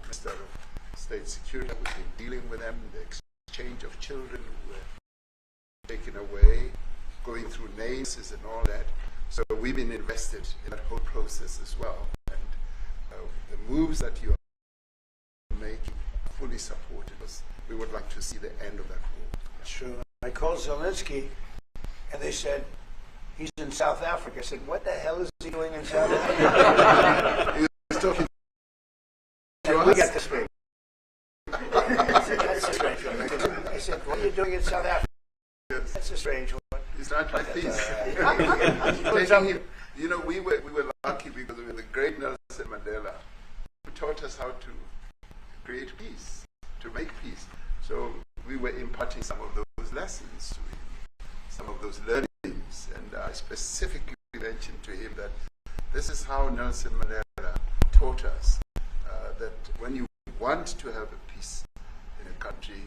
Minister of State Security. We've been dealing with them, the exchange of children who were taken away, going through names and all that. So we've been invested in that whole process as well. And the moves that you are making are fully supported. We would like to see the end of that war. That's true. I called Zelensky, and they said, he's in South Africa. I said, what the hell is he doing in South Africa? He was talking to and us. we got this straight. That's a strange one. I said, what are you doing in South Africa? Yes. That's a strange one. He's not like peace. You know, we were lucky because of the great Nelson Mandela, who taught us how to create peace, to make peace. So we were imparting some of those lessons to him, some of those learnings, and I specifically mentioned to him that this is how Nelson Mandela taught us that when you want to have a peace in a country,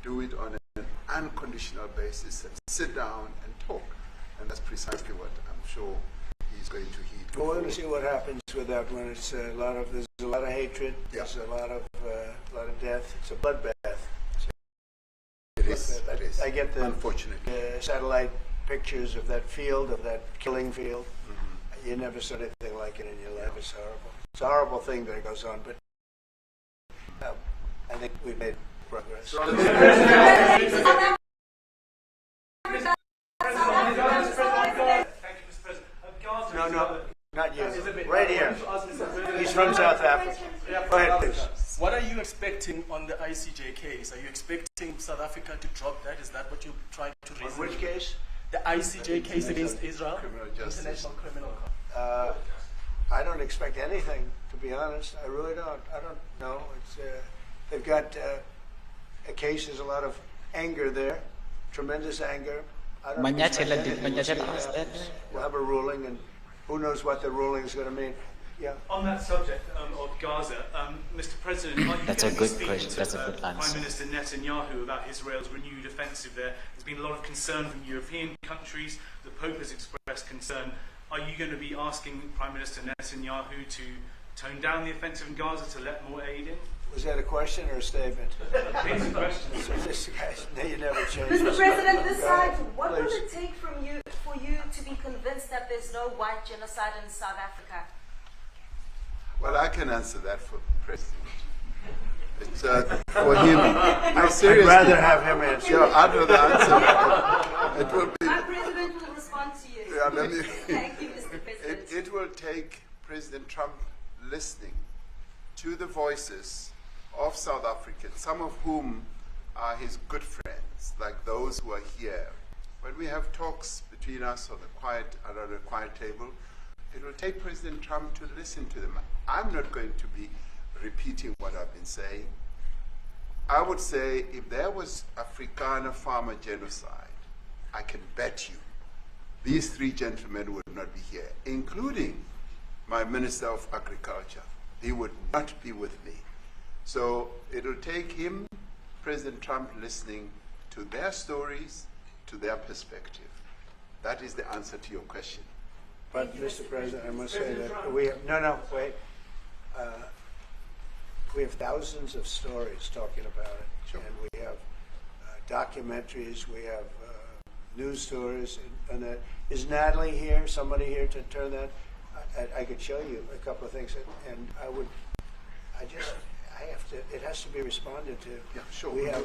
do it on an unconditional basis and sit down and talk. And that's precisely what I'm sure he's going to heed. Well, we're going to see what happens with that when it's there's a lot of hatred, there's a lot of death. It's a bloodbath. It is. I get the unfortunately satellite pictures of that field, of that killing field. Mm-hmm. You never saw anything like it in your life. It's horrible. It's a horrible thing that it goes on, but I think we've made progress. No, not you. Right here. He's from South Africa. Go ahead, please. What are you expecting on the ICJ case? Are you expecting South Africa to drop that? Is that what you're trying to raise? On which case? The ICJ case against Israel? International Criminal Court. I don't expect anything, to be honest. I really don't. I don't know. It's, they've got a case, there's a lot of anger there, tremendous anger. I don't we'll have a ruling, and who knows what the ruling is going to mean. Yeah. On that subject of Gaza, Mr. President, are you That's a good question. That's a good Prime answer. Minister Netanyahu about Israel's renewed offensive there? There's been a lot of concern from European countries. The Pope has expressed concern. Are you going to be asking Prime Minister Netanyahu to tone down the offensive in Gaza, to let more aid in? Was that a question or a statement? It's a question. So this guy's, you never change. Mr. President, decide what will Please. it take for you to be convinced that there's no white genocide in South Africa? Well, I can answer that for the President. It's for him. I'd rather have him answer. Yeah, I'd rather answer. It will be. Our President will respond to you. Yeah, let me, Thank you, Mr. President. it will take President Trump listening to the voices of South Africans, some of whom are his good friends, like those who are here. When we have talks between us on around a quiet table, it will take President Trump to listen to them. I'm not going to be repeating what I've been saying. I would say if there was Afrikaner farmer genocide, I can bet you these three gentlemen would not be here, including my Minister of Agriculture. He would not be with me. So it'll take him, President Trump, listening to their stories, to their perspective. That is the answer to your question. But, Mr. President, I must say that we have, wait. We have thousands of stories talking about it. Sure. And we have documentaries, we have news stories. And is Natalie here, somebody here to turn that? I could show you a couple of things. And it has to be responded to. Yeah, sure. We have,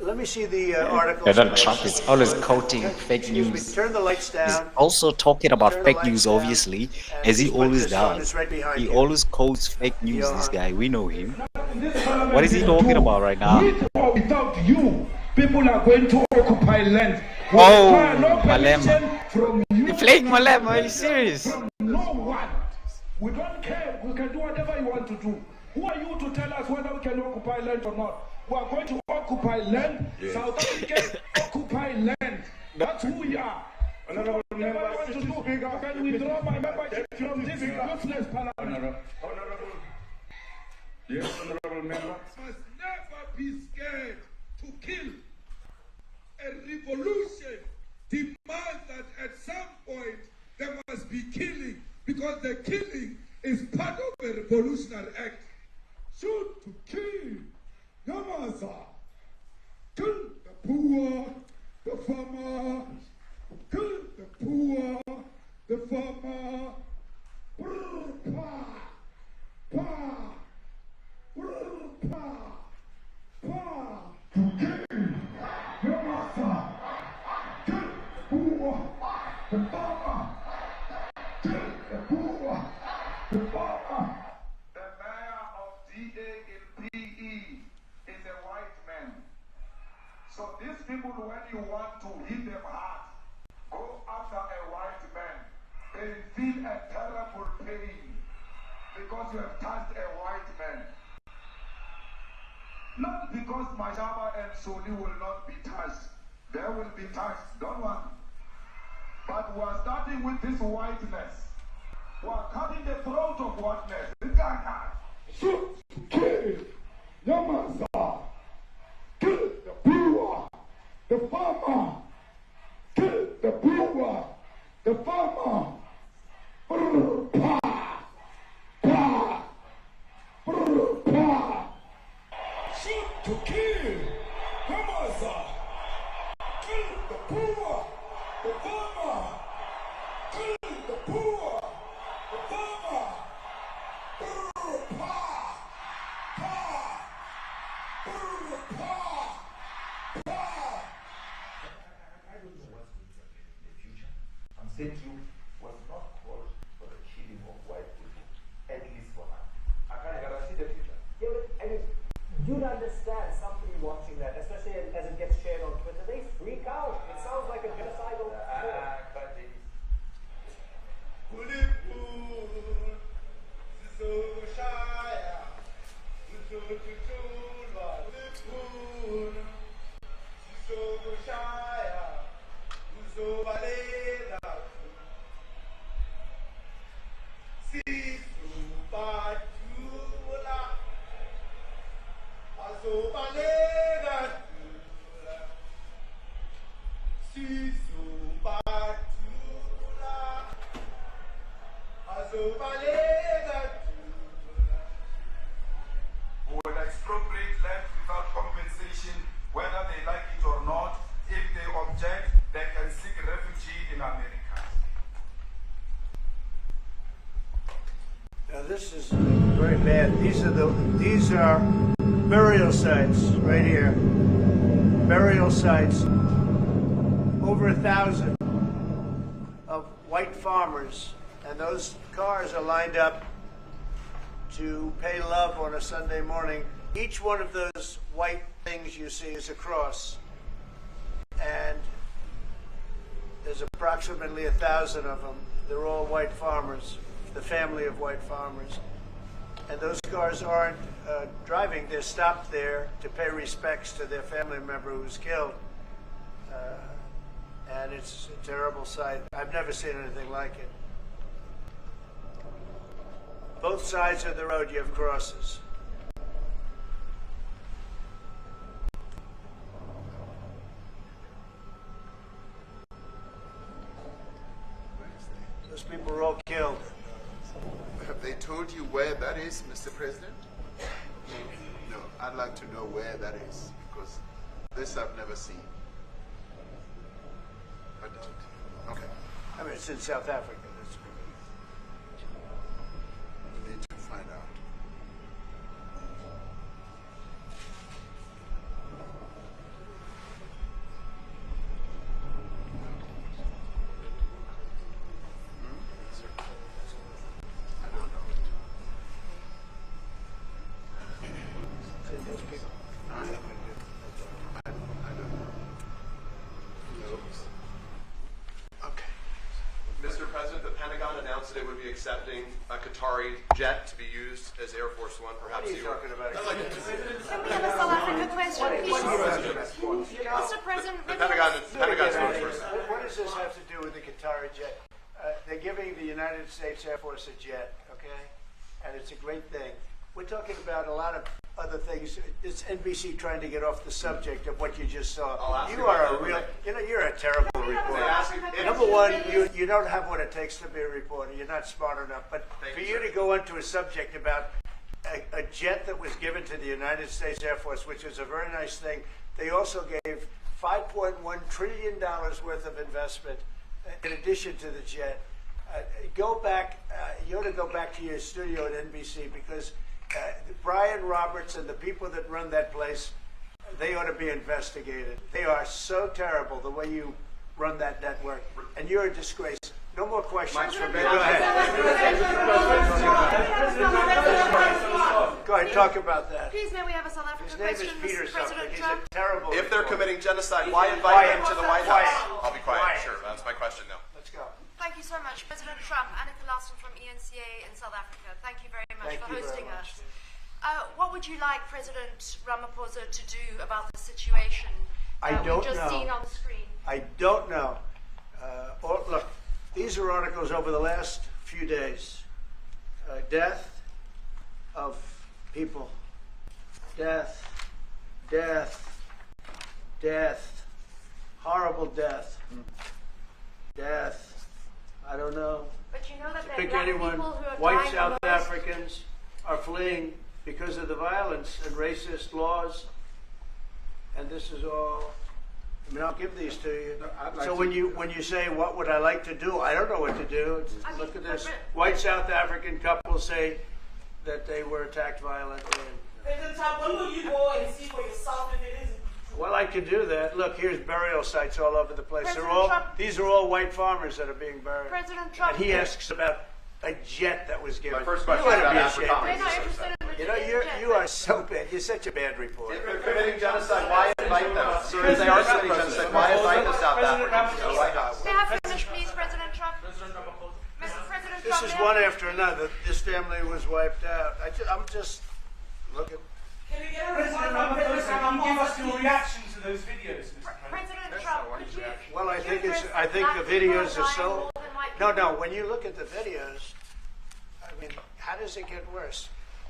let me see the article. Donald Trump is always quoting fake news. Turn the lights He's down. also talking about Turn the fake lights news, down, obviously, and as he put always this on. does. It's right behind He you. always quotes fake news, this guy. We know him. What is he talking about right now? With or without you, people are going to occupy land. Oh, no Malema. permission from you. You're playing Malema, are you serious? From no one. We don't care. We can do whatever you want to do. Who are you to tell us whether we can occupy land or not? We are going to occupy land. Yeah. South Africans occupy land. That's who we are. Honorable member, want to do, I can withdraw my membership from this useless parliament. Honorable. Yes, honorable member. Must never be scared to kill. A revolution demands that at some point there must be killing, because the killing is part of a revolutionary act. shoot to kill, Yamasa, kill the poor, the farmer, kill the poor, the farmer, brr, pa, pa, brr, pa, pa, to kill, Yamasa, kill the poor, the farmer, kill the poor, the farmer. The mayor of DA in PE is a white man. So these people, when you want to hit them hard, go after a white man. They feel a terrible pain because you have touched a white man. Not because Majaba and Soli will not be touched. They will be touched, don't worry. But we are starting with this whiteness. We are cutting the throat of whiteness. Shoot to kill, Yamasa, kill the poor, the farmer, kill the poor, the farmer, brr, pa, pa, brr, pa. Shoot to kill, Yamasa, kill the poor, the farmer, kill the poor, the farmer, brr, pa, pa, brr, pa, pa. I don't know what's going to happen in the future. I'm saying to you, was not called for the killing of white people, at least for now. I can't guarantee the future. Yeah, but I mean, you'd understand somebody watching that, especially as it gets shared on Twitter. They freak out. It sounds like a genocidal war. But it is. Who will expropriate land without compensation, whether they like it or not. If they object, they can seek refuge in America. Now this is very bad. These are burial sites right here. Burial sites. Over 1,000 of white farmers, and those cars are lined up to pay love on a Sunday morning. Each one of those white things you see is a cross, and there's approximately 1,000 of them. They're all white farmers, the family of white farmers. And those cars aren't driving, they're stopped there to pay respects to their family member who's killed. And it's a terrible sight. I've never seen anything like it. Both sides of the road you have crosses. Those people were all killed. Have they told you where that is, Mr. President? No, I'd like to know where that is, because this I've never seen. I don't. Okay. I mean, it's in South Africa. That's We need to find out. I don't know. those people. I don't know. No. Okay. Mr. President, the Pentagon announced that it would be accepting a Qatari jet to be used as Air Force One. What Perhaps are you talking about? Can we have a South African question, please? Mr. President, the let me ask- Pentagon spokesperson. What does this have to do with the Qatari jet? They're giving the United States Air Force a jet, okay? And it's a great thing. We're talking about a lot of other things. It's NBC trying to get off the subject of what you just saw. You are a real, you're a terrible reporter. Number one, you don't have what it takes to be a reporter. You're not smart enough. But for you to go into a subject about a jet that was given to the United States Air Force, which is a very nice thing. They also gave $5.1 trillion worth of investment in addition to the jet. Go back, you ought to go back to your studio at NBC, because Brian Roberts and the people that run that place, they ought to be investigated. They are so terrible the way you run that network, and you're a disgrace. No more questions from me. Go ahead. Go ahead, talk about that. Please, may we have a South African His name is question, Peter Mr. something. President He's Trump? a terrible. If they're reporter. committing genocide, why invite him to the White House? Quiet. I'll be quiet. Quiet. Sure, that's my question now. Let's go. Thank you so much, President Trump. Annika Larson from ENCA in South Africa. Thank you very much Thank for you very hosting much. us. What would you like President Ramaphosa to do about the situation I don't we've just know. seen on the screen? I don't know. Look, these are articles over the last few days. Death of people. Death. Horrible death. Death. I don't know. But you know that there are Pick black anyone. people who are White dying South on those- Africans are fleeing because of the violence and racist laws. And this is all. I mean, I'll give these to you. So when you say what would I like to do, I don't know what to do. Look at this. White South African couple say that they were attacked violently. President Trump, when will you go and see for yourself if it is? Well, I could do that. Look, here's burial sites all over the place. President Trump- These are all white farmers that are being buried. President Trump- And he asks about a jet that was given. My first You question ought to is be about ashamed. Afrikaans. We're not interested in the You know, you are so bad. You're such a bad reporter. If they're committing genocide, why invite them? Sir, if they are committing genocide, why invite the South Africans to the White House? May I finish, please, President Trump? Mr. President This Trump, is may I one finish? after another. This family was wiped out. I'm just looking. Can we get a President response from President Ramaphosa, can you give us Ramaphosa, your please? reaction to those videos, Mr. President? President Trump, could you... Well, I think address I think the black people videos are dying so. more than white No, people? no. When you look at the videos, I mean, how does it get worse?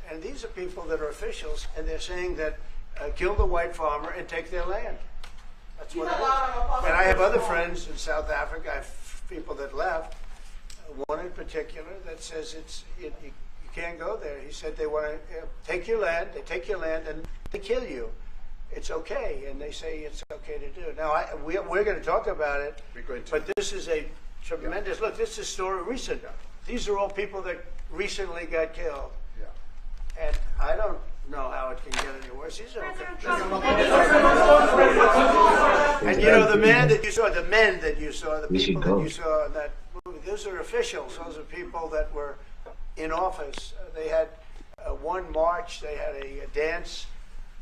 And these are people that are officials, and they're saying that kill the white farmer and take their land. That's what it is. And I have other friends in South Africa. I have people that left. One in particular that says you can't go there. He said they want to take your land. They take your land and they kill you. It's okay, and they say it's okay to do. Now we're going to talk about it. We're going to. But this is a tremendous look. This is story recent. These are all people that recently got killed. Yeah. And I don't know how it can get any worse. These are President okay. Trump, And you know the men that you saw, the We should people go. that you saw in that movie, those are officials. Those are people that were in office. They had one march. They had a dance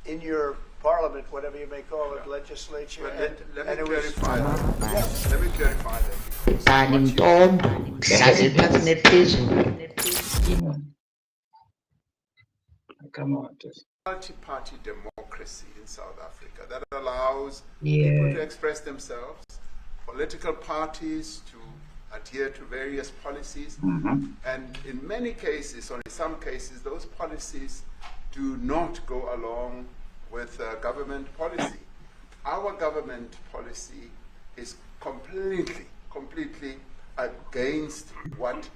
in your parliament, whatever you may call it, legislature. But let and me it was clarify that. Yes. Let me clarify that. Seinem Dom Come on, just. Multi-party democracy in South Africa that allows Yeah. people to express themselves, political parties to adhere to various policies, and in many cases, or in some cases, those policies do not go along with government policy. Our government policy is completely against what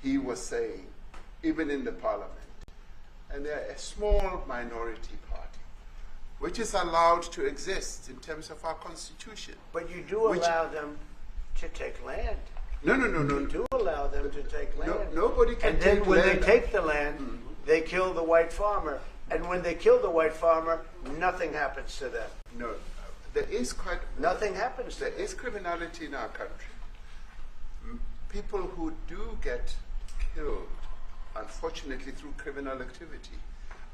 he was saying, even in the parliament. And they're a small minority party, which is allowed to exist in terms of our constitution. But you do allow them to take land. No. You do allow them to take land. Nobody can And then take when land. they take the land, they kill the white farmer. And when they kill the white farmer, nothing happens to them. No, there is Nothing happens to There them. is criminality in our country. People who do get killed, unfortunately, through criminal activity,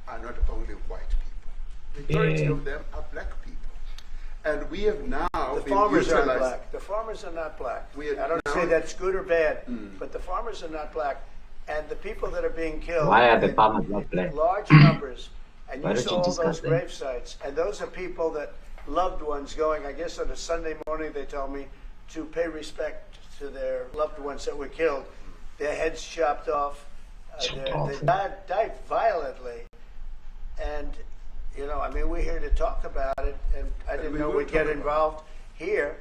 are not only white people. The majority Yeah. of them are black people. And we have now The been farmers aren't utilized. black. The farmers are not black. We are I don't now- say that's good or bad, but the farmers are not black. And the people that are being killed Why are the in farmers not black? large numbers, and Why you don't saw you all discuss those them? grave sites, and those are people that loved ones going, I guess on a Sunday morning, they told me, to pay respect to their loved ones that were killed. Their heads chopped off. They died violently. And, you know, I mean, we're here to talk about it, and I didn't we know will we'd get talk about it. involved here,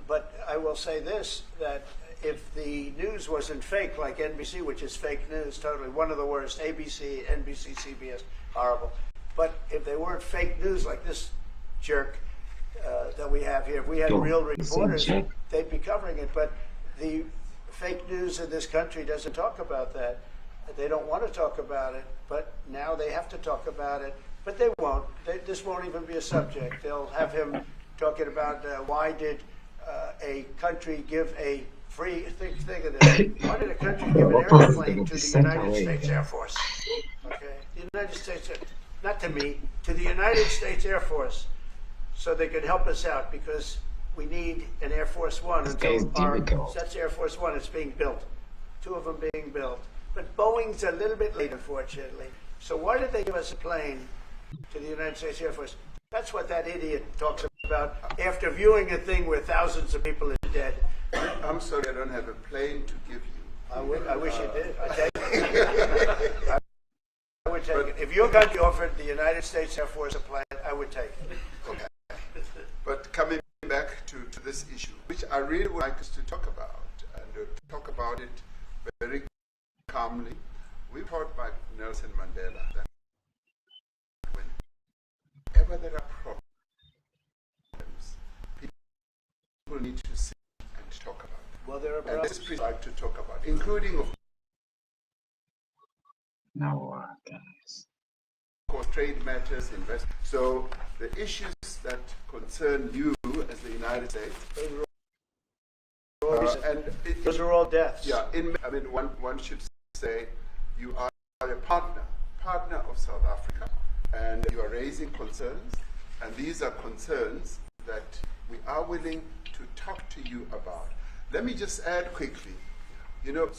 but I will say this, that if the news wasn't fake like NBC, which is fake news, totally one of the worst, ABC, NBC, CBS, horrible. But if they weren't fake news like this jerk that we have here, if we had real reporters, they'd be covering it. But the fake news in this country doesn't talk about that. They don't want to talk about it, but now they have to talk about it. But they won't. This won't even be a subject. They'll have him talking about why did a country give a free, think of this, why did a country give an airplane to the United States Air Force? Okay, the United States, not to me, to the United States Air Force, so they could help us out, because we need an Air Force One until that's Air Force One. It's being built, 2 of them being built, but Boeing's a little bit late, unfortunately. So why did they give us a plane to the United States Air Force? That's what that idiot talks about after viewing a thing where thousands of people are dead. I'm sorry, I don't have a plane to give you. I wish you did. I'd take it. I would take it. If your country offered the United States Air Force a plane, I would take it. Okay. But coming back to this issue, which I really would like us to talk about, and talk about it very calmly. We've heard by Nelson Mandela that whenever there are problems, people need to sit and talk about it. Well, there are and this is like to talk about, including of guys. course trade matters, investment. So the issues that concern you as the United States, those are all deaths. Yeah, I mean, one should say you are a partner of South Africa, and you are raising concerns, and these are concerns that we are willing to talk to you about. Let me just add quickly, you know,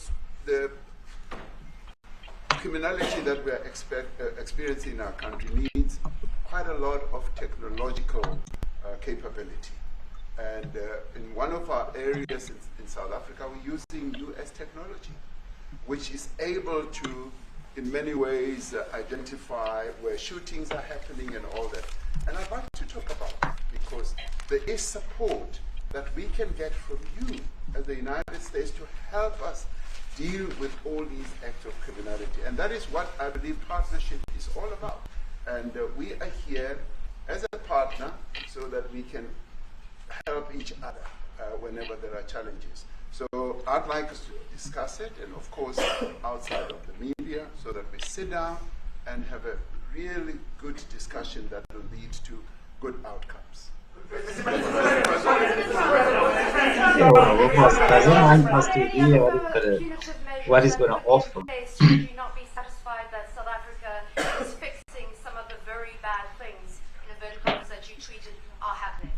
the criminality that we are experiencing in our country needs quite a lot of technological capability. And in one of our areas in South Africa, we're using US technology, which is able to, in many ways, identify where shootings are happening and all that. And I'd like to talk about it because there is support that we can get from you as the United States to help us deal with all these acts of criminality. And that is what I believe partnership is all about. And we are here as a partner so that we can help each other whenever there are challenges. So I'd like us to discuss it, and of course outside of the media, so that we sit down and have a really good discussion that will lead to good outcomes. What is going to offer? Should you not be satisfied that South Africa is fixing some of the very bad things, in inverted commas, that you tweeted are happening?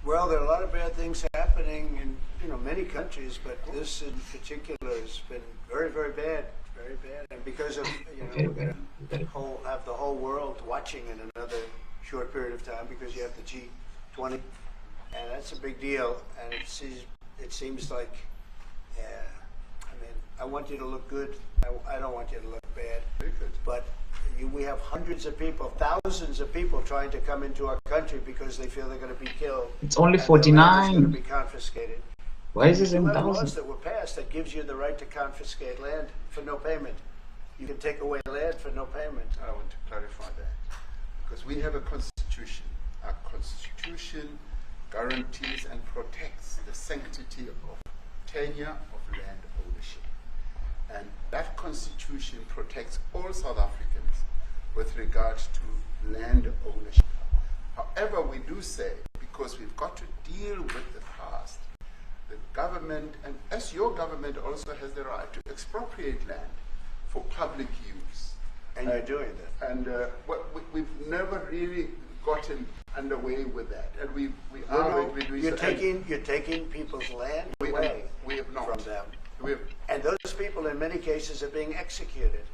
Well, there are a lot of bad things happening in many countries, but this in particular has been very, very bad, very bad. And because of we're going to have the whole world watching in another short period of time, because you have the G20, and that's a big deal. And it seems like, I mean, I want you to look good. I don't want you to look bad. But we have hundreds of people, thousands of people trying to come into our country because they feel they're going to be killed. It's only 49. It's going to be confiscated. Why is this in laws thousands? that were passed that gives you the right to confiscate land for no payment. You can take away land for no payment. I want to clarify that because we have a constitution. Our constitution guarantees and protects the sanctity of tenure of land ownership. And that constitution protects all South Africans with regard to land ownership. However, we do say, because we've got to deal with the past, the government, and as your government also has the right to expropriate land for public use. And you're doing that. And we've never really gotten underway with that. And we you're taking people's land away from them. And those people in many cases are being executed.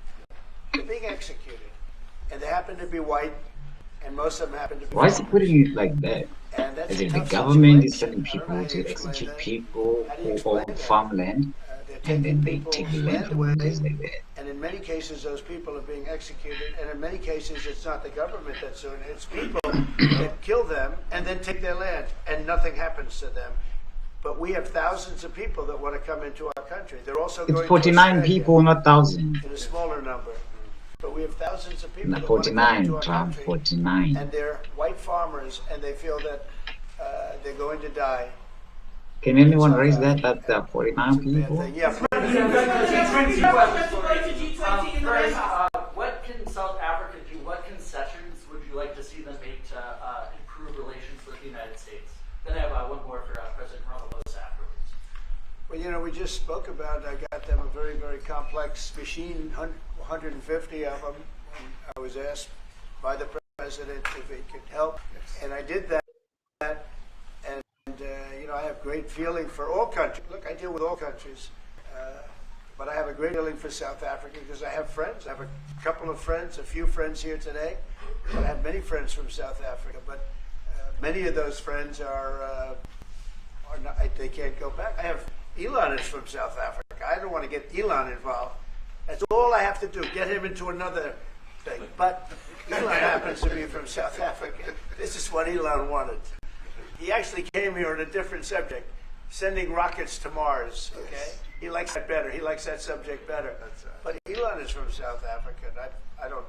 They're being executed. And they happen to be white, and most of them happen to be Why is he putting it like that? As if the government is sending people to execute people who own farmland, and then they take the land from them like that. And in many cases, those people are being executed. And in many cases, it's not the government that's doing it. It's people that kill them and then take their land, and nothing happens to them. But we have thousands of people that want to come into our country. They're also It's going 49 to people, not 1,000. in a smaller number. But we have thousands of people No, that want to come 49, into our Trump, country, 49. and they're white farmers, and they feel that they're going to die. Can anyone raise that? That there are 49 people? Yeah. What can South Africa do? What concessions would you like to see them make to improve relations with the United States? Then I have one more for President Ramaphosa afterwards. Well, you know, we just spoke about, I got them a very, very complex machine, 150 of them. And I was asked by the president if he could help, and I did that. And, you know, I have great feeling for all countries. Look, I deal with all countries. But I have a great feeling for South Africa because I have friends. I have a couple of friends, a few friends here today. But I have many friends from South Africa. But many of those friends are not, they can't go back. I have Elon is from South Africa. I don't want to get Elon involved. That's all I have to do, get him into another thing. But Elon happens to be from South Africa. This is what Elon wanted. He actually came here on a different subject, sending rockets to Mars, okay? Yes. He likes that better. He likes that subject better. But Elon is from South Africa, and I don't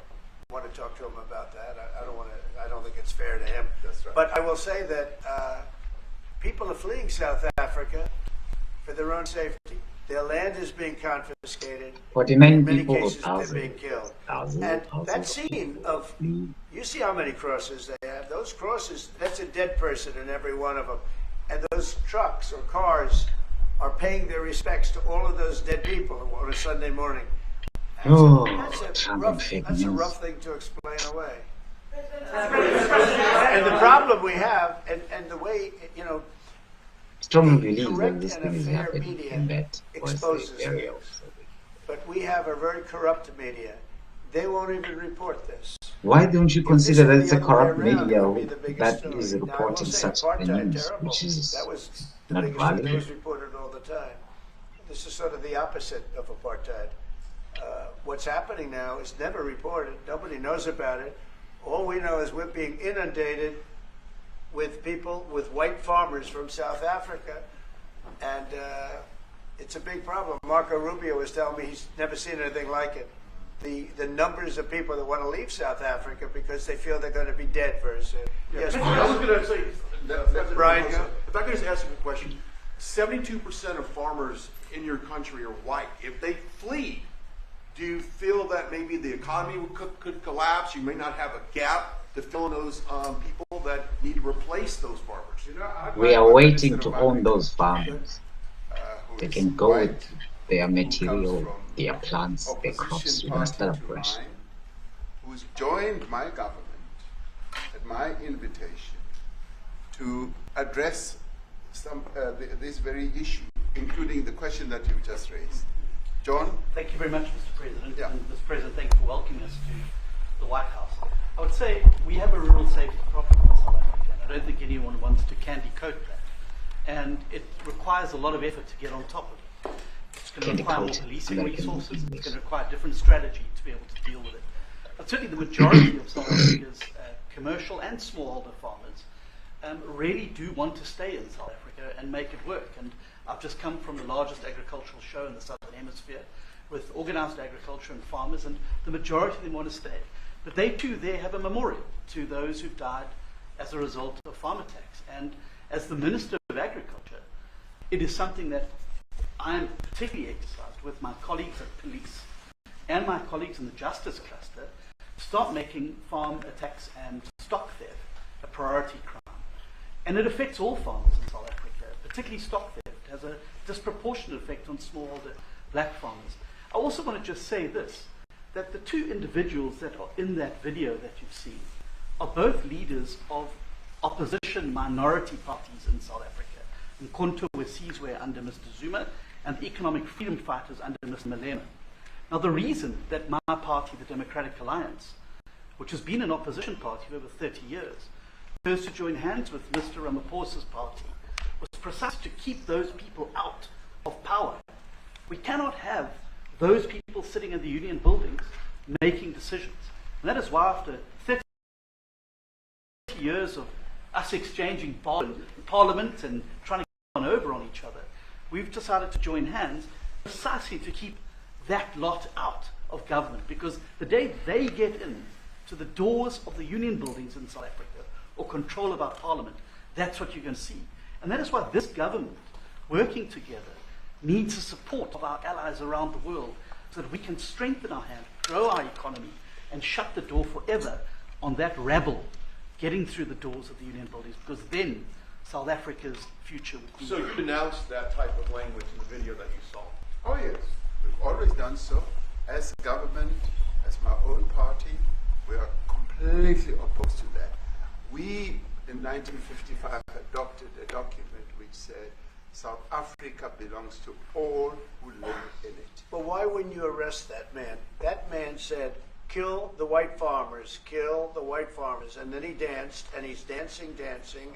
want to talk to him about that. I don't think it's fair to him. That's right. But I will say that people are fleeing South Africa for their own safety. Their land is being confiscated. 49 in many people, cases, 1,000. they're being killed. 1,000, And 1,000 that scene of, you see how many crosses they have. Those crosses, that's a dead person in every one of them. And those trucks or cars are paying their respects to all of those dead people on a Sunday morning. That's a rough thing to explain away. And the problem we have, and the way, you know, strongly believe that this thing is happening and that was the area. But we have a very corrupt media. They won't even report this. Why don't you consider that it's a corrupt media that story. is reporting such news, which is the not valid? It was reported all the time. This is sort of the opposite of apartheid. What's happening now is never reported. Nobody knows about it. All we know is we're being inundated with people, with white farmers from South Africa, and it's a big problem. Marco Rubio was telling me he's never seen anything like it. The numbers of people that want to leave South Africa because they feel they're going to be dead very soon. Yes, I was going to say, Brian, if I could just ask you a question, 72% of farmers in your country are white. If they flee, do you feel that maybe the economy could collapse? You may not have a gap to fill in those people that need to replace those farmers. You know, We are waiting to own those farmers. They can go with their material, their plants, their crops. We don't start afresh. Who's joined my government at my invitation to address this very issue, including the question that you just raised. John? Thank you very much, Mr. President. Yeah. And Mr. President, thank you for welcoming us to the White House. I would say we have a rural safety problem in South Africa, and I don't think anyone wants to candy coat that. And it requires a lot of effort to get on top of it. It's going to require more policing resources. It's going to require a different strategy to be able to deal with it. But certainly the majority of South Africa's commercial and smallholder farmers really do want to stay in South Africa and make it work. And I've just come from the largest agricultural show in the Southern Hemisphere with organized agriculture and farmers, and the majority of them want to stay. But they too there have a memorial to those who've died as a result of farm attacks. And as the Minister of Agriculture, it is something that I'm particularly exercised with my colleagues at police and my colleagues in the justice cluster to start making farm attacks and stock theft a priority crime. And it affects all farmers in South Africa, particularly stock theft. It has a disproportionate effect on smallholder black farmers. I also want to just say this, that the two individuals that are in that video that you've seen are both leaders of opposition minority parties in South Africa. Mkhonto Wesizwe under Mr. Zuma and the economic freedom fighters under Mr. Malema. Now the reason that my party, the Democratic Alliance, which has been an opposition party for over 30 years, chose to join hands with Mr. Ramaphosa's party was precisely to keep those people out of power. We cannot have those people sitting in the union buildings making decisions. And that is why after 30 years of us exchanging parliament and trying to get one over on each other. We've decided to join hands precisely to keep that lot out of government, because the day they get in to the doors of the union buildings in South Africa or control of our parliament, that's what you're going to see. And that is why this government, working together, needs the support of our allies around the world so that we can strengthen our hand, grow our economy, and shut the door forever on that rabble getting through the doors of the union buildings, because then South Africa's future would be... So you denounced that type of language in the video that you saw? Oh yes, we've always done so. As a government, as my own party, we are completely opposed to that. We, in 1955, adopted a document which said South Africa belongs to all who live in it. But why wouldn't you arrest that man? That man said, kill the white farmers, kill the white farmers. And then he danced, and he's dancing,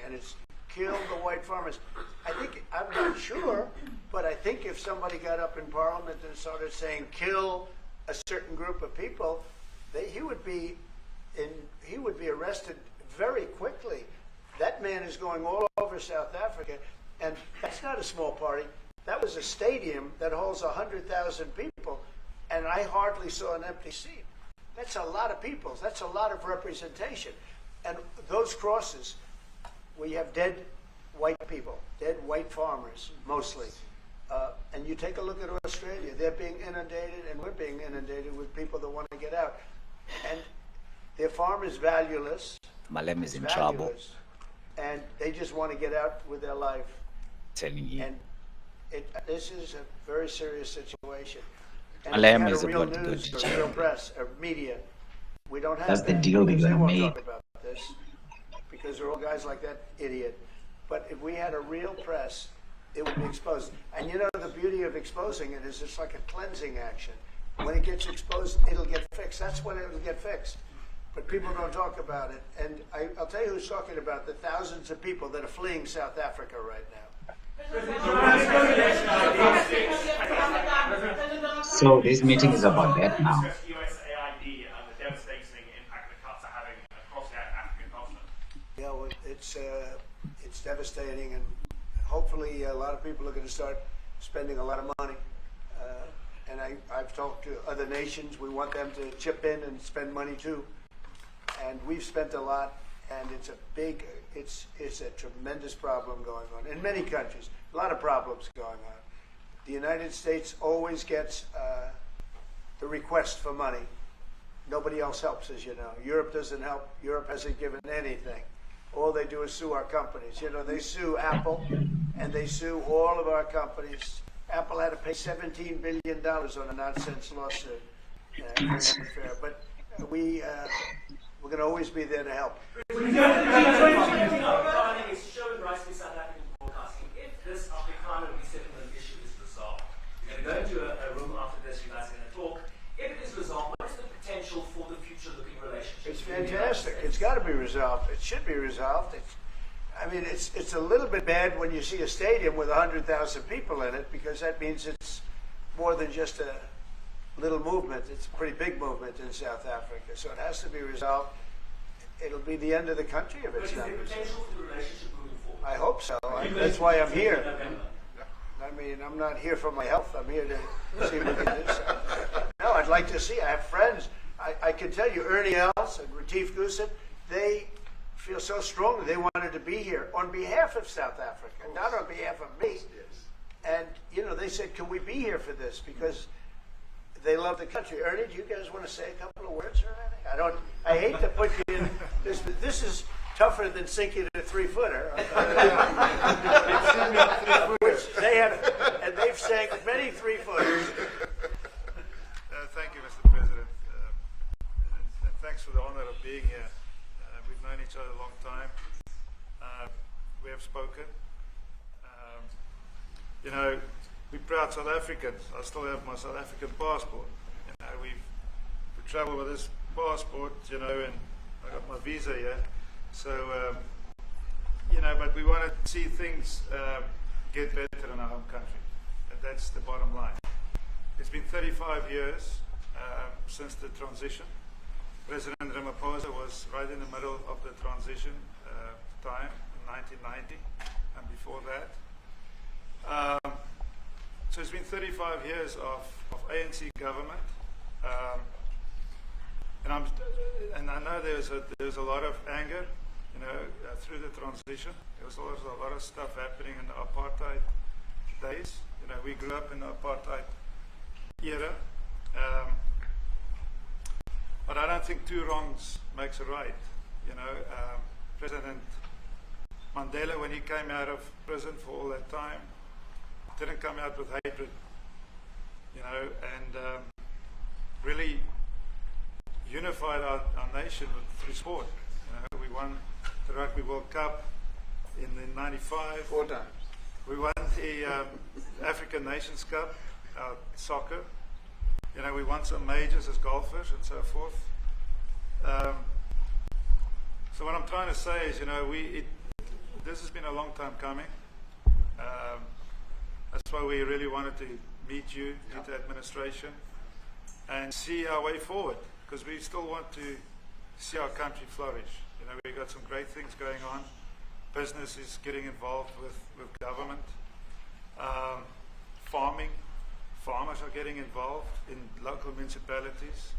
and it's kill the white farmers. I'm not sure, but I think if somebody got up in Parliament and started saying kill a certain group of people, he would be arrested very quickly. That man is going all over South Africa, and that's not a small party. That was a stadium that holds 100,000 people, and I hardly saw an empty seat. That's a lot of people. That's a lot of representation. And those crosses, we have dead white people, dead white farmers, mostly. And you take a look at Australia, they're being inundated, and we're being inundated with people that want to get out. And their farm is valueless. Malem is in trouble. And they just want to get out with their life. Telling you. And this is a very serious situation. And Malem we is had a real about to go news, to a jail. real press, a media. We don't have That's the that deal they're because they gonna won't make. talk about this because they're all guys like that idiot. But if we had a real press, it would be exposed. And you know, the beauty of exposing it is it's like a cleansing action. When it gets exposed, it'll get fixed. That's when it'll get fixed. But people don't talk about it. And I'll tell you who's talking about the thousands of people that are fleeing South Africa right now. So this meeting is about that now. USAID and the devastating impact the cuts are having across the African continent. Yeah, well, it's devastating, and hopefully a lot of people are going to start spending a lot of money. And I've talked to other nations. We want them to chip in and spend money too. And we've spent a lot, and it's a tremendous problem going on in many countries. A lot of problems going on. The United States always gets the request for money. Nobody else helps, as you know. Europe doesn't help. Europe hasn't given anything. All they do is sue our companies. You know, they sue Apple, and they sue all of our companies. Apple had to pay $17 billion on a nonsense lawsuit. Very unfair. But we're going to always be there to help. It's showing rightly South African broadcasting. If this Afrikaner resettlement issue is resolved, you're going to go into a room after this, you guys are going to talk. If it is resolved, what is the potential for the future-looking relationship? It's fantastic. It's got to be resolved. It should be resolved. It's a little bit bad when you see a stadium with 100,000 people in it, because that means it's more than just a little movement. It's a pretty big movement in South Africa. So it has to be resolved. It'll be the end of the country if it's not resolved. Is there potential for the relationship moving forward? I hope so. That's why I'm here. I mean, I'm not here for my health. I'm here to see if we can do something. No, I'd like to see. I have friends. I can tell you, Ernie Els and Retief Goosen, they feel so strongly they wanted to be here on behalf of South Africa, not on behalf of me. And, you know, they said, can we be here for this? Because they love the country. Ernie, do you guys want to say a couple of words or anything? I hate to put you in this. This is tougher than sinking a 3-footer. Which they have, and they've sank many 3-footers. Thank you, Mr. President. And thanks for the honor of being here. We've known each other a long time. We have spoken. You know, we're proud South Africans. I still have my South African passport. You know, we travel with this passport, you know, and I got my visa here. So, you know, but we want to see things get better in our home country. And that's the bottom line. It's been 35 years since the transition. President Ramaphosa was right in the middle of the transition time, in 1990, and before that. So it's been 35 years of ANC government, and I know there's a lot of anger, through the transition. There was always a lot of stuff happening in the apartheid days. We grew up in the apartheid era, but I don't think two wrongs makes a right. President Mandela, when he came out of prison for all that time, didn't come out with hatred, and really unified our nation through sport. We won the Rugby World Cup in '95. 4 times. We won the African Nations Cup, soccer. We won some majors as golfers and so forth. So what I'm trying to say is, this has been a long time coming. That's why we really wanted to meet you, meet the administration, and see our way forward, because we still want to see our country flourish. We've got some great things going on. Business is getting involved with government. Farmers are getting involved in local municipalities,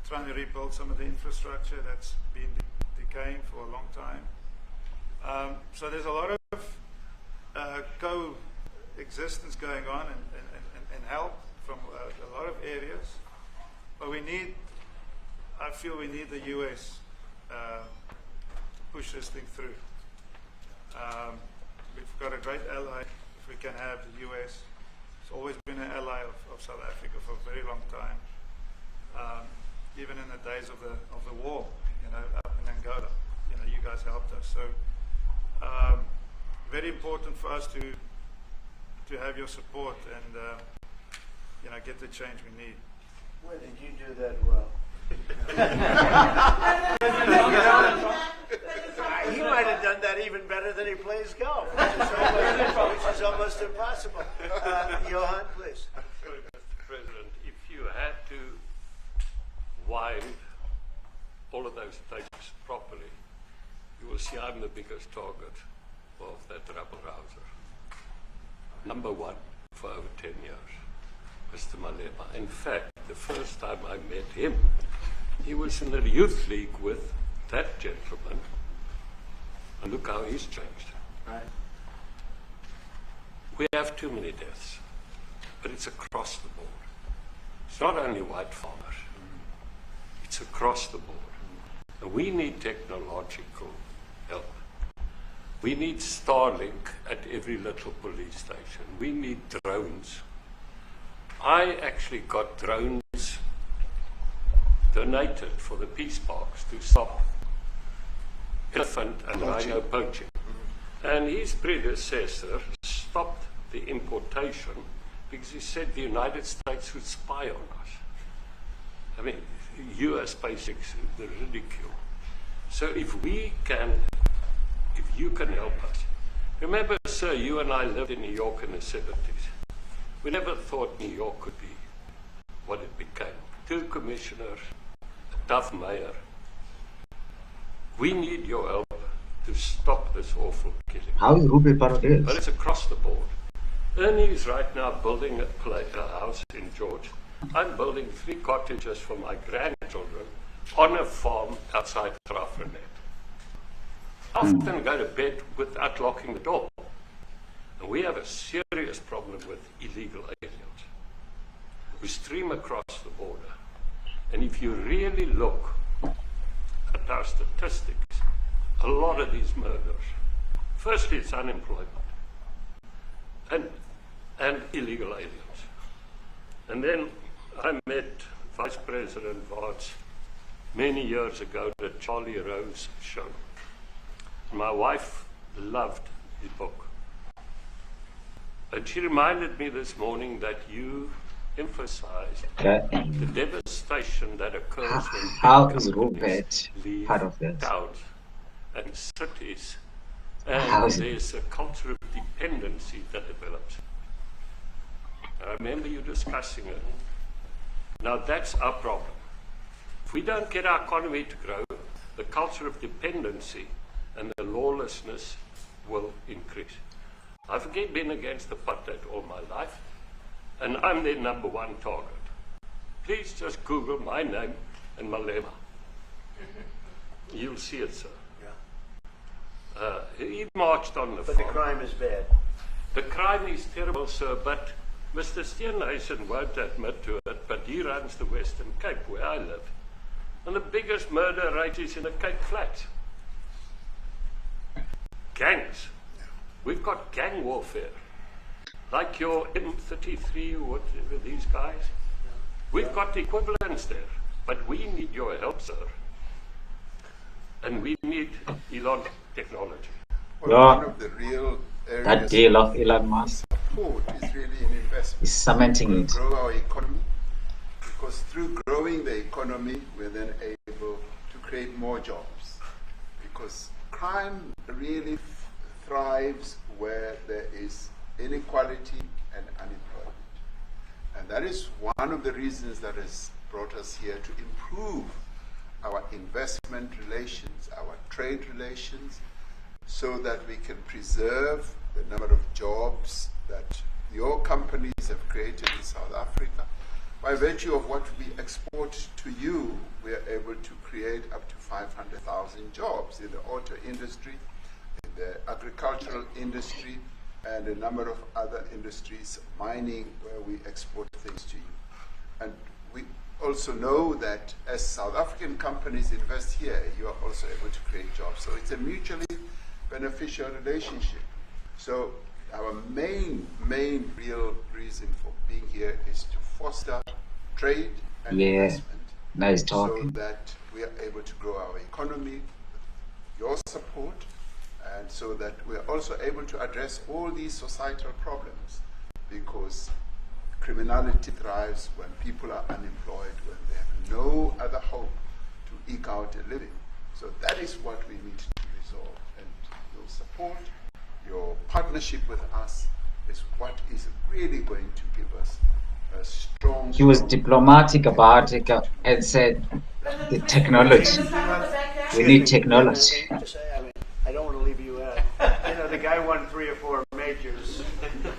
trying to rebuild some of the infrastructure that's been decaying for a long time. So there's a lot of coexistence going on and help from a lot of areas. But I feel we need the US to push this thing through. We've got a great ally, if we can have the US. It's always been an ally of South Africa for a very long time. Even in the days of the war, up in Angola, you guys helped us. So very important for us to have your support and get the change we need. Where did you do that well? He might have done that even better than he plays golf, which is almost impossible. Johan, please. Mr. President, if you had to wind all of those tapes properly, you will see I'm the biggest target of that rabble-rouser. Number one for over 10 years, Mr. Malema. In fact, the first time I met him, he was in the youth league with that gentleman. And look how he's changed. Right. We have too many deaths, but it's across the board. It's not only white farmers. It's across the board. And we need technological help. We need Starlink at every little police station. We need drones. I actually got drones donated for the peace parks to stop elephant and rhino poaching. And his predecessor stopped the importation because he said the United States would spy on us. I mean, US basics, the ridicule. So if you can help us. Remember, sir, you and I lived in New York in the 70s. We never thought New York could be what it became. 2 commissioners, a tough mayor. We need your help to stop this awful killing. How is Ruby part of this? But it's across the board. Ernie is right now building a house in George. I'm building 3 cottages for my grandchildren on a farm outside Graafrenet. I often go to bed without locking the door. And we have a serious problem with illegal aliens who stream across the border. And if you really look at our statistics, a lot of these murders, firstly it's unemployment and illegal aliens. And then I met Vice President Watts many years ago at Charlie Rose show. My wife loved his book. And she reminded me this morning that you emphasized the devastation that occurs when how is Rupert leave part of this? towns and cities, How and is it? there's a culture of dependency that develops. I remember you discussing it. Now that's our problem. If we don't get our economy to grow, the culture of dependency and the lawlessness will increase. I've been against apartheid all my life, and I'm their #1 target. Please just Google my name and Malema. You'll see it, sir. He marched on the But farm. the crime is bad. The crime is terrible, sir, but Mr. Steenhuisen won't admit to it, but he runs the Western Cape, where I live. And the biggest murder rate is in the Cape Flats. Gangs. We've got gang warfare. Like your M33 or whatever, these guys. We've got the equivalents there, but we need your help, sir. And we need Elon technology. Well, one of the real areas that deal of Elon Musk support is really an investment. is cementing it. Grow our economy, because through growing the economy, we're then able to create more jobs. Because crime really thrives where there is inequality and unemployment. And that is one of the reasons that has brought us here, to improve our investment relations, our trade relations, so that we can preserve the number of jobs that your companies have created in South Africa. By virtue of what we export to you, we are able to create up to 500,000 jobs in the auto industry, in the agricultural industry, and a number of other industries, mining, where we export things to you. And we also know that as South African companies invest here, you are also able to create jobs. So it's a mutually beneficial relationship. So our main real reason for being here is to foster trade and investment. Nice talking. So that we are able to grow our economy with your support, and so that we are also able to address all these societal problems, because criminality thrives when people are unemployed, when they have no other hope to eke out a living. So that is what we need to resolve. And your support, your partnership with us is what is really going to give us a strong... He was diplomatic about it and said the technology. We need technology. I don't want to leave you out. You know, the guy won 3 or 4 majors.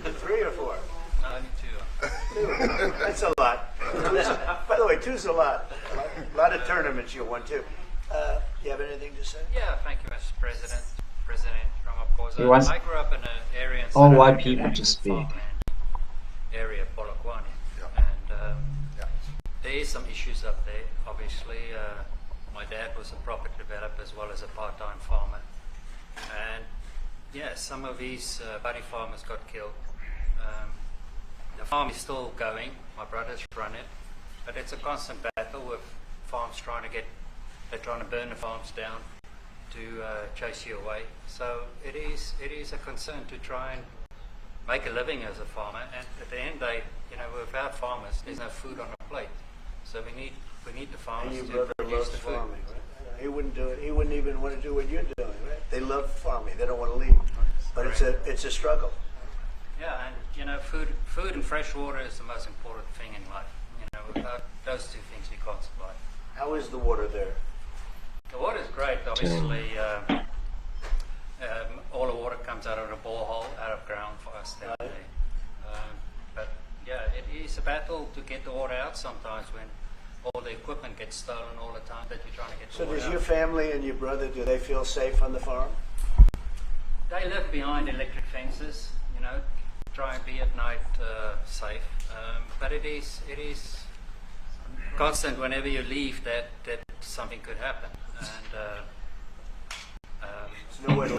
3 or 4? No, only 2. 2. That's a lot. By the way, 2's a lot. A lot of tournaments you won too. You have anything to say? Yeah, thank you, Mr. President. President He wants I grew up in an area in all South white Africa people that to is a speak. farmland area, Polokwane. And there is some issues up there. Obviously, my dad was a property developer as well as a part-time farmer. And yeah, some of these buddy farmers got killed. The farm is still going. My brothers run it, but it's a constant battle with farms they're trying to burn the farms down to chase you away. So it is a concern to try and make a living as a farmer. And at the end of the day, you know, without farmers, there's no food on the plate. So we need the farmers And to your brother produce loves the food. farming, right? He wouldn't do it. He wouldn't even want to do what you're doing, right? They love farming. They don't want to leave. But it's a struggle. Yeah, and you know, food and fresh water is the most important thing in life. You know, without those 2 things, we can't survive. How is the water there? The water is great. Obviously, all the water comes out of the borehole, out of ground for us down there. But yeah, it is a battle to get the water out sometimes when all the equipment gets stolen all the time that you're trying to get the So water does out. your family and your brother, do they feel safe on the farm? They live behind electric fences, you know, try and be at night safe. But it is constant whenever you leave that something could happen. And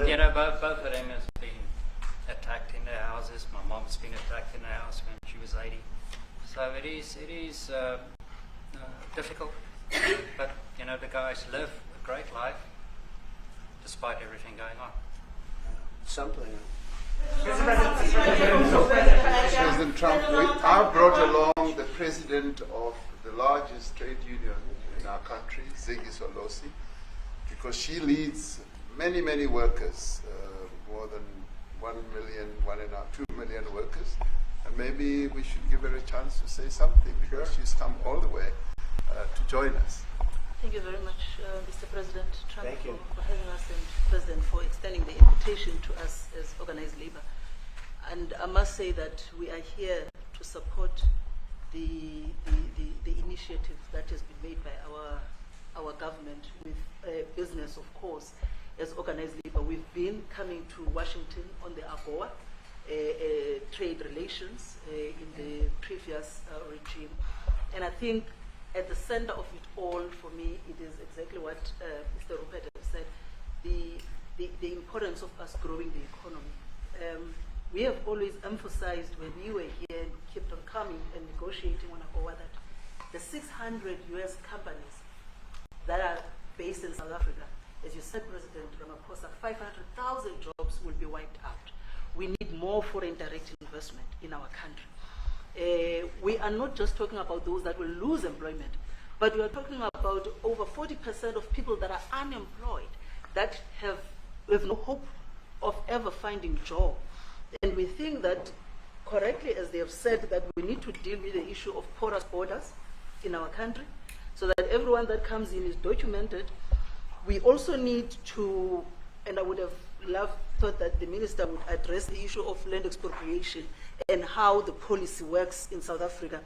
you know, both of them has been attacked in their houses. My mom's been attacked in the house when she was 80. So it is difficult. But you know, the guys live a great life despite everything going on. Something. President Trump, I brought along the president of the largest trade union in our country, Ziggy Solosi, because she leads many workers, more than 1 million, 2 million workers, and maybe we should give her a chance to say something, because she's come all the way to join us. Thank you very much, Mr. President Trump, Thank you. for having us, and President for extending the invitation to us as organized labor. And I must say that we are here to support the initiative that has been made by our government with business, of course, as organized labor. We've been coming to Washington on the AGOA trade relations in the previous regime. And I think at the center of it all, for me, it is exactly what Mr. Rupert has said, the importance of us growing the economy. We have always emphasized when we were here and kept on coming and negotiating on AGOA that the 600 US companies that are based in South Africa, as you said, President Ramaphosa, 500,000 jobs will be wiped out. We need more foreign direct investment in our country. We are not just talking about those that will lose employment, but we are talking about over 40% of people that are unemployed, that have no hope of ever finding a job. And we think that, correctly, as they have said, that we need to deal with the issue of porous borders in our country, so that everyone that comes in is documented. We also need to, and I would have thought that the minister would address the issue of land expropriation and how the policy works in South Africa.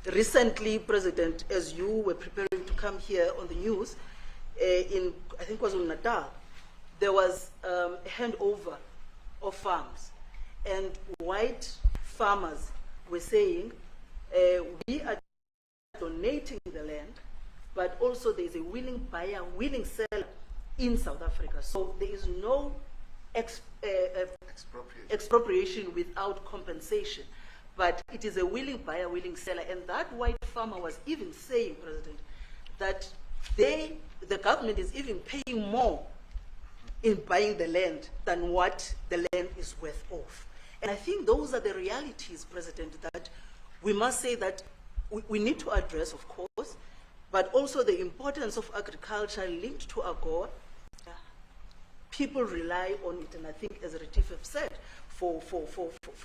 Recently, President, as you were preparing to come here on the news, in, I think it was in Natal, there was a handover of farms. And white farmers were saying, we are donating the land, but also there is a willing buyer, willing seller in South Africa. So there is no expropriation without compensation, but it is a willing buyer, willing seller. And that white farmer was even saying, President, that the government is even paying more in buying the land than what the land is worth of. And I think those are the realities, President, that we must say that we need to address, of course, but also the importance of agriculture linked to AGOA. People rely on it, and I think, as Retief have said, for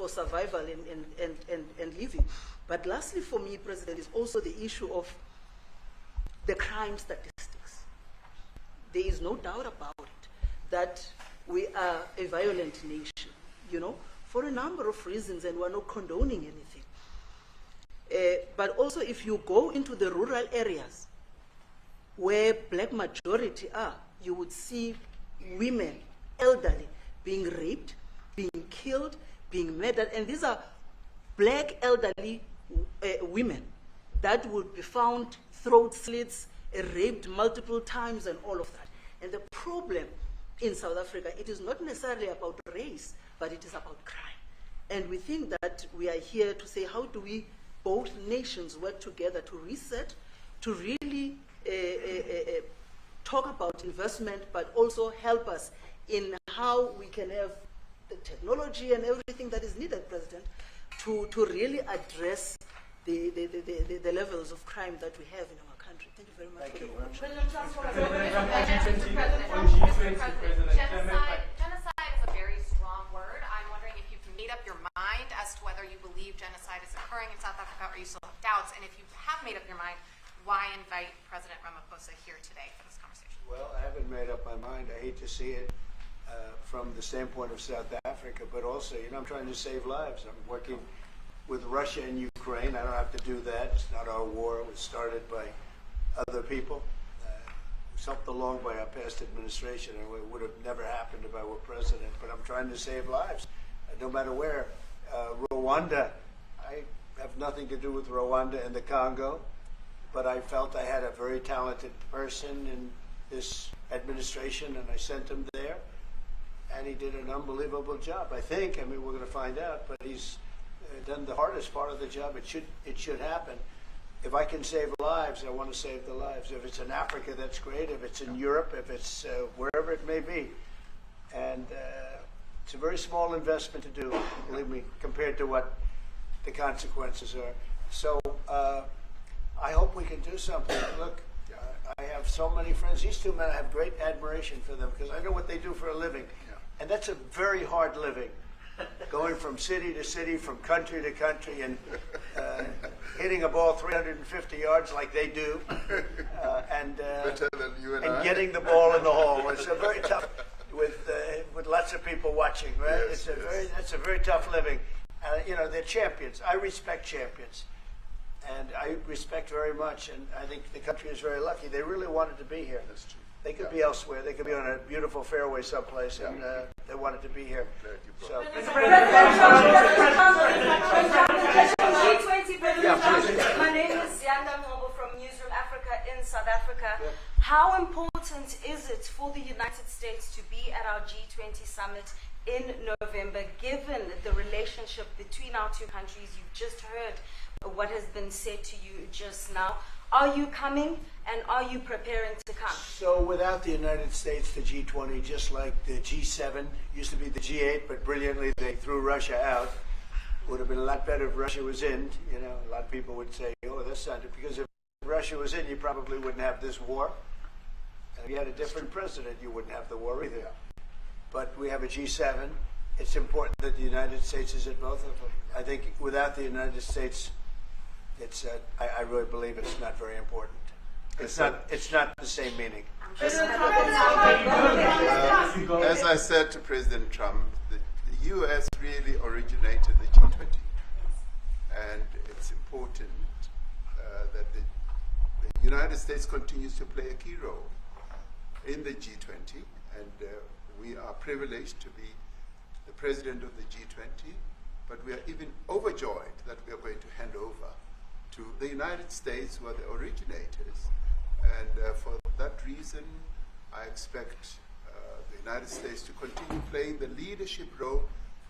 survival and living. But lastly, for me, President, is also the issue of the crime statistics. There is no doubt about it that we are a violent nation, you know, for a number of reasons, and we're not condoning anything. But also, if you go into the rural areas where black majority are, you would see women, elderly, being raped, being killed, being murdered. And these are black elderly women that would be found throat slits, raped multiple times, and all of that. And the problem in South Africa, it is not necessarily about race, but it is about crime. And we think that we are here to say, how do we, both nations, work together to reset, to really talk about investment, but also help us in how we can have the technology and everything that is needed, President, to really address the levels of crime that we have in our country. Thank you very much. Thank you. Genocide is a very strong word. I'm wondering if you've made up your mind as to whether you believe genocide is occurring in South Africa, or you still have doubts. And if you have made up your mind, why invite President Ramaphosa here today for this conversation? Well, I haven't made up my mind. I hate to see it from the standpoint of South Africa, but also, you know, I'm trying to save lives. I'm working with Russia and Ukraine. I don't have to do that. It's not our war. It was started by other people. It was helped along by our past administration, and it would have never happened if I were president. But I'm trying to save lives, no matter where. Rwanda, I have nothing to do with Rwanda and the Congo, but I felt I had a very talented person in this administration, and I sent him there, and he did an unbelievable job, I think. I mean, we're going to find out, but he's done the hardest part of the job. It should happen. If I can save lives, I want to save the lives. If it's in Africa, that's great. If it's in Europe, if it's wherever it may be. And it's a very small investment to do, believe me, compared to what the consequences are. So I hope we can do something. Look, I have so many friends. These two men, I have great admiration for them because I know what they do for a living. And that's a very hard living, going from city to city, from country to country, and hitting a ball 350 yards like they do, and Better than you and I. getting the ball in the hole. It's a very tough with with lots of people watching, right? Yes, It's a very tough living. You know, they're champions. I respect champions, and I respect very much. And I think the country is very lucky. They really wanted to be here. That's true. They could be elsewhere. They could be on a beautiful fairway someplace, and they wanted to be here. So. My name is Yanda Ngobo from Newsroom Africa in South Africa. How important is it for the United States to be at our G20 summit in November, given the relationship between our two countries? You've just heard what has been said to you just now. Are you coming, and are you preparing to come? So without the United States, the G20, just like the G7, used to be the G8, but brilliantly they threw Russia out. Would have been a lot better if Russia was in. You know, a lot of people would say, oh, that's not it, because if Russia was in, you probably wouldn't have this war. And if you had a different president, you wouldn't have the war either. But we have a G7. It's important that the United States is at both of them. I think without the United States, it's I really believe it's not very important. It's not the same meaning. As I said to President Trump, the U.S. really originated the G20, and it's important that the United States continues to play a key role in the G20, and we are privileged to be the president of the G20, but we are even overjoyed that we are going to hand over to the United States, who are the originators. And for that reason, I expect the United States to continue playing the leadership role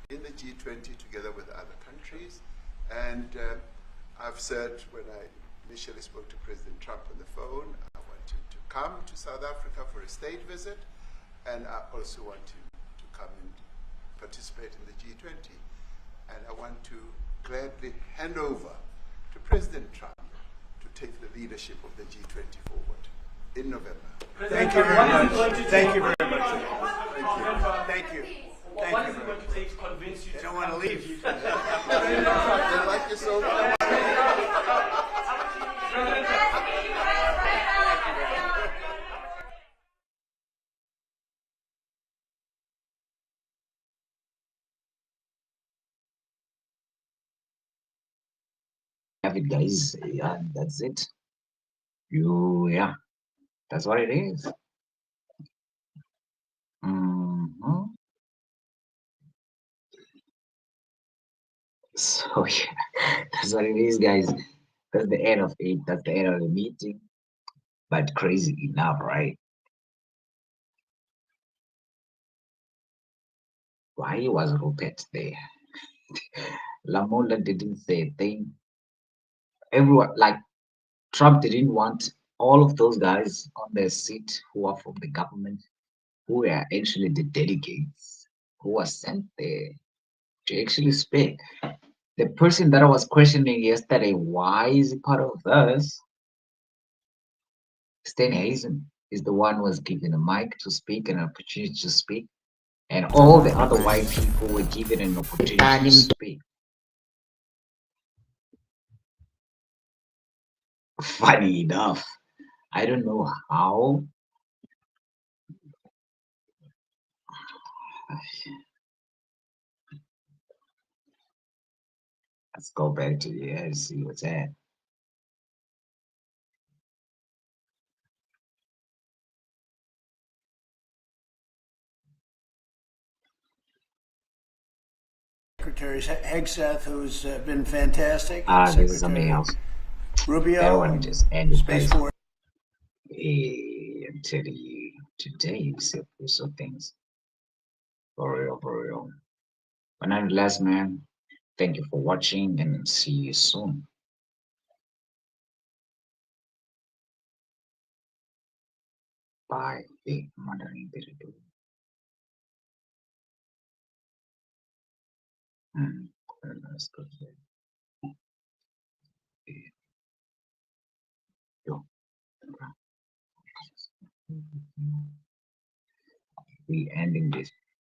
in the G20 together with other countries. And I've said when I initially spoke to President Trump on the phone, I want him to come to South Africa for a state visit, and I also want him to come and participate in the G20. And I want to gladly hand over to President Trump to take the leadership of the G20 forward in November. Thank you very much. Thank you very much. Thank you. What is it going to take to convince you They to don't want to come leave. They like you so much. Have it, guys. Yeah, that's it. Yeah, that's what it is. So yeah, that's what it is, guys. That's the end of it. That's the end of the meeting. But crazy enough, right? Why was Rupert there? Lamola didn't say a thing. Everyone, like Trump, didn't want all of those guys on their seat who are from the government, who are actually the delegates who were sent there to actually speak. The person that I was questioning yesterday, why is he part of this? Steenhuisen is the one who was given a mic to speak, an opportunity to speak, and all the other white people were given an opportunity to speak. Funny enough, I don't know how. Let's go back to the and see what's that. Secretaries Hegseth, who's been fantastic. This is something else. Rubio. That one just ended. Space Force. I'm telling you, today you saw things. For real, for real. But nonetheless, man, thank you for watching and see you soon. Bye. Hey, Mandarin Diridu. Let's go there. Yo. We ending this.